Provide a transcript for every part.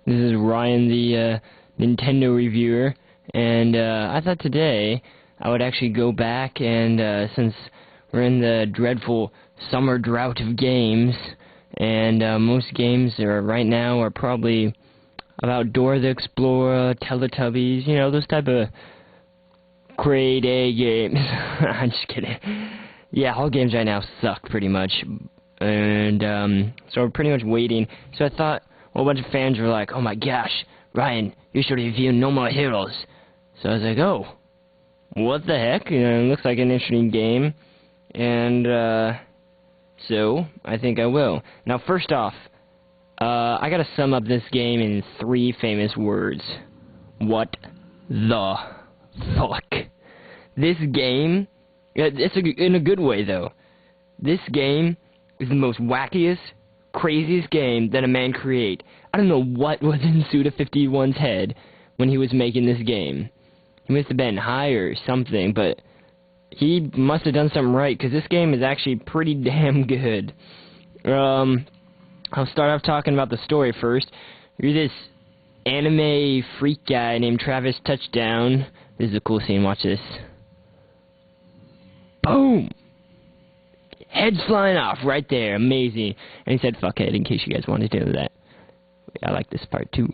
This is Ryan, the Nintendo reviewer, and I thought today I would actually go back and since we're in the dreadful summer drought of games, and most games right now are probably about Dora the Explorer, Teletubbies, you know, those type of grade A games. I'm just kidding. Yeah, all games right now suck pretty much, and so we're pretty much waiting. So I thought, a whole bunch of fans were like, "Oh my gosh, Ryan, you should review No More Heroes." So I was like, "Oh, what the heck? You know, it looks like an interesting game," and so I think I will. Now, first off, I gotta sum up this game in 3 famous words. What the fuck? This game, it's in a good way though. This game is the most wackiest, craziest game that a man create. I don't know what was in Suda51's head when he was making this game. He must have been high or something, but he must have done something right, because this game is actually pretty damn good. I'll start off talking about the story first. You're this anime freak guy named Travis Touchdown. This is a cool scene, watch this. Boom! Head's flying off right there, amazing. And he said fuckhead, in case you guys wanted to know that. I like this part too.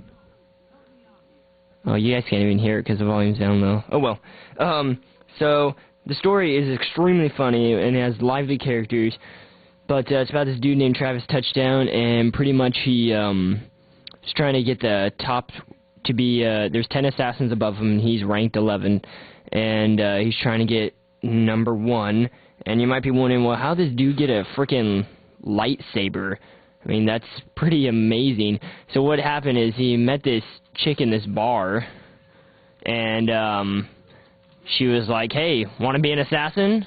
Oh, you guys can't even hear it because the volume's down low. Oh well. So the story is extremely funny and it has lively characters, but it's about this dude named Travis Touchdown, and pretty much he is trying to get the top to be. There's 10 assassins above him, and he's ranked 11, and he's trying to get number 1. And you might be wondering, well, how does this dude get a freaking lightsaber? I mean, that's pretty amazing. So what happened is he met this chick in this bar, and she was like, "Hey, want to be an assassin?"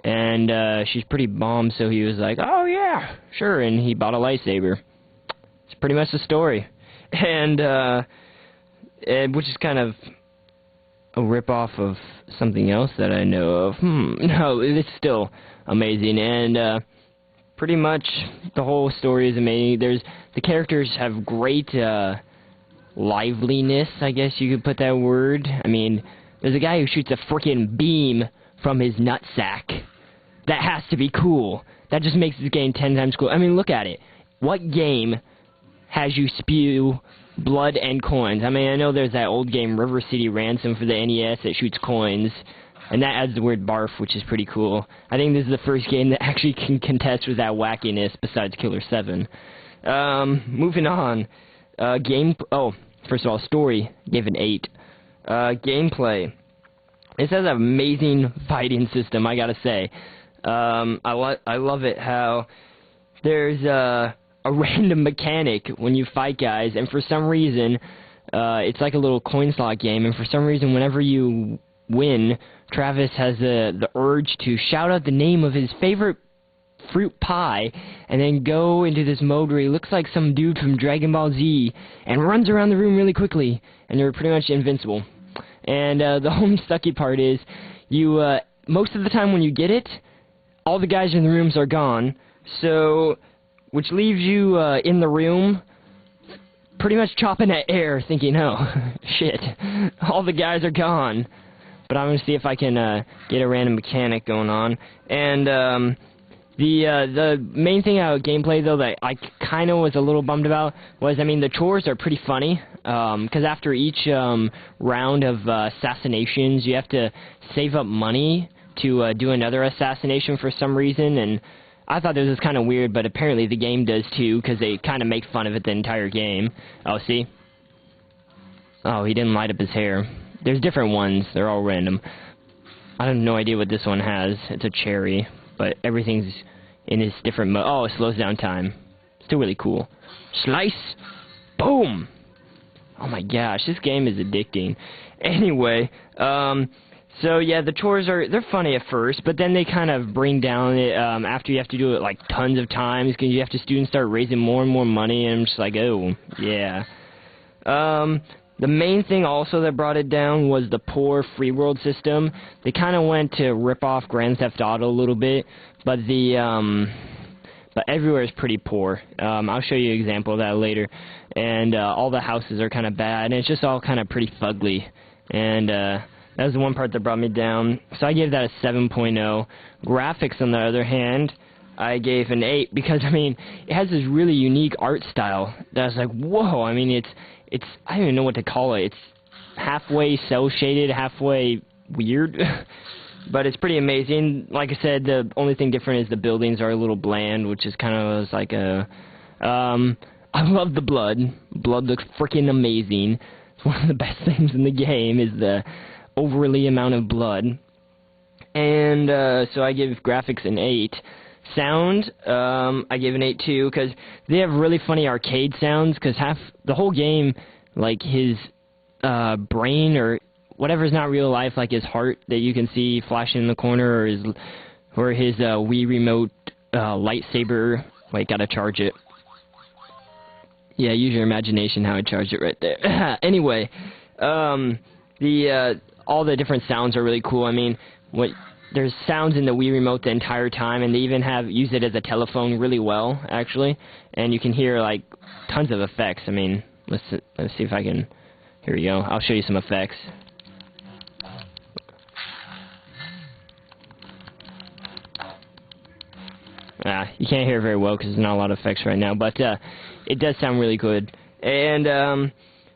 And she's pretty bomb, so he was like, "Oh yeah, sure," and he bought a lightsaber. It's pretty much the story. And which is kind of a rip-off of something else that I know of. No, it's still amazing, and pretty much the whole story is amazing. The characters have great liveliness, I guess you could put that word. I mean, there's a guy who shoots a freaking beam from his nutsack. That has to be cool. That just makes this game 10 times cool. I mean, look at it. What game has you spew blood and coins? I mean, I know there's that old game, River City Ransom, for the NES that shoots coins, and that adds the word barf, which is pretty cool. I think this is the first game that actually can contest with that wackiness besides Killer 7. Moving on. First of all, story, gave an 8. Gameplay. This has an amazing fighting system, I gotta say. I love it how there's a random mechanic when you fight guys, and for some reason, it's like a little coin slot game, and for some reason, whenever you win, Travis has the urge to shout out the name of his favorite fruit pie, and then go into this mode where he looks like some dude from Dragon Ball Z, and runs around the room really quickly, and you're pretty much invincible. And the only sucky part is, you most of the time when you get it, all the guys in the rooms are gone, so which leaves you in the room pretty much chopping at air, thinking, oh, shit, all the guys are gone. But I'm going to see if I can get a random mechanic going on. And the main thing about gameplay, though, that I kind of was a little bummed about was, I mean, the chores are pretty funny, because after each round of assassinations, you have to save up money to do another assassination for some reason, and I thought this was kind of weird, but apparently the game does too, because they kind of make fun of it the entire game. Oh, see? Oh, he didn't light up his hair. There's different ones. They're all random. I have no idea what this one has. It's a cherry, but everything's in its different mode. Oh, it slows down time. Still really cool. Slice! Boom! Oh my gosh, this game is addicting. Anyway, so yeah, the chores they're funny at first, but then they kind of bring down it after you have to do it like tons of times, because you have to students start raising more and more money, and I'm just like, oh, yeah. The main thing also that brought it down was the poor free world system. They kind of went to rip off Grand Theft Auto a little bit, but the but everywhere is pretty poor. I'll show you an example of that later. And all the houses are kind of bad, and it's just all kind of pretty fugly. And that was the one part that brought me down. So I gave that a 7.0. Graphics, on the other hand, I gave an 8 because, I mean, it has this really unique art style that I was like, whoa, I mean, it's I don't even know what to call it. It's halfway cel-shaded, halfway weird, but it's pretty amazing. Like I said, the only thing different is the buildings are a little bland, which is kind of like a, I love the blood. Blood looks freaking amazing. It's one of the best things in the game is the overly amount of blood. And so I give graphics an 8. Sound, I gave an 8 too, because they have really funny arcade sounds, because the whole game, like his brain or whatever's not real life, like his heart that you can see flashing in the corner, or his Wii remote lightsaber. Wait, gotta charge it. Yeah, use your imagination how I charged it right there. Anyway, all the different sounds are really cool. I mean, there's sounds in the Wii remote the entire time, and they even use it as a telephone really well, actually. And you can hear like tons of effects. I mean, let's see if I can. Here we go. I'll show you some effects. You can't hear it very well because there's not a lot of effects right now, but it does sound really good. And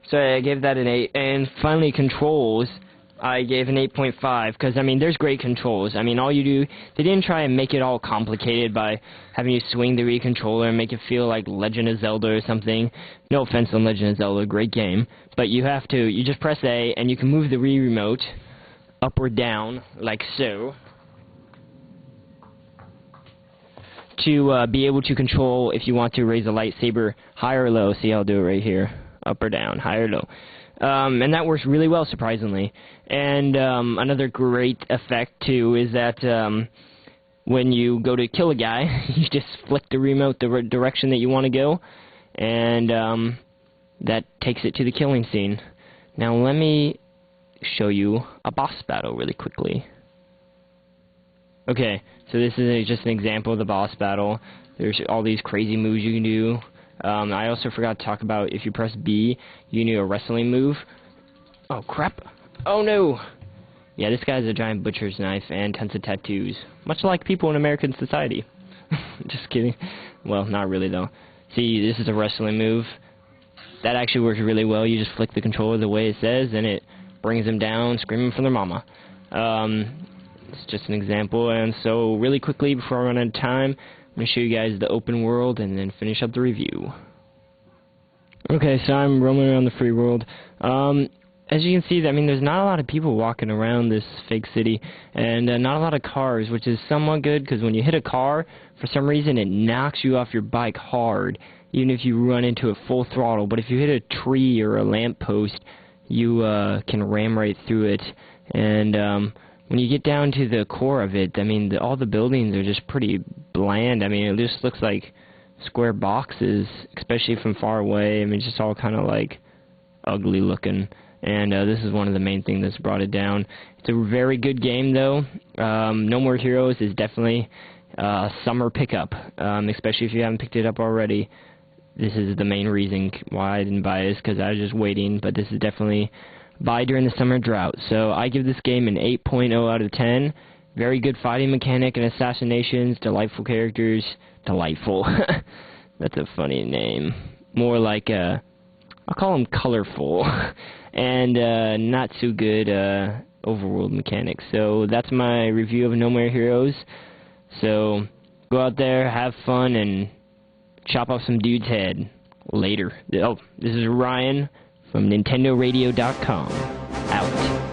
so I gave that an 8. And finally, controls, I gave an 8.5 because, I mean, there's great controls. I mean, all you do, they didn't try and make it all complicated by having you swing the Wii controller and make it feel like Legend of Zelda or something. No offense on Legend of Zelda, great game. But you just press A and you can move the Wii remote up or down, like so, to be able to control if you want to raise a lightsaber high or low. See, I'll do it right here. Up or down, high or low. And that works really well, surprisingly. And another great effect, too, is that when you go to kill a guy, you just flick the remote the direction that you want to go, and that takes it to the killing scene. Now, let me show you a boss battle really quickly. Okay, so this is just an example of the boss battle. There's all these crazy moves you can do. I also forgot to talk about if you press B, you can do a wrestling move. Oh, crap. Oh, no. Yeah, this guy has a giant butcher's knife and tons of tattoos. Much like people in American society. Just kidding. Well, not really, though. See, this is a wrestling move. That actually works really well. You just flick the controller the way it says, and it brings them down, screaming for their mama. It's just an example. And so, really quickly, before I run out of time, I'm going to show you guys the open world and then finish up the review. Okay, so I'm roaming around the free world. As you can see, I mean, there's not a lot of people walking around this fake city, and not a lot of cars, which is somewhat good, because when you hit a car, for some reason it knocks you off your bike hard, even if you run into it full throttle. But if you hit a tree or a lamppost, you can ram right through it. And when you get down to the core of it, I mean, all the buildings are just pretty bland. I mean, it just looks like square boxes, especially from far away. I mean, it's just all kind of like ugly looking. And this is one of the main things that's brought it down. It's a very good game, though. No More Heroes is definitely a summer pickup, especially if you haven't picked it up already. This is the main reason why I didn't buy this, because I was just waiting. But this is definitely buy during the summer drought. So I give this game an 8.0 out of 10. Very good fighting mechanic and assassinations, delightful characters. Delightful. That's a funny name. More like, I'll call them colorful. And not so good overworld mechanics. So that's my review of No More Heroes. So go out there, have fun, and chop off some dude's head. Later. Oh, this is Ryan from NintendoRadio.com. Out.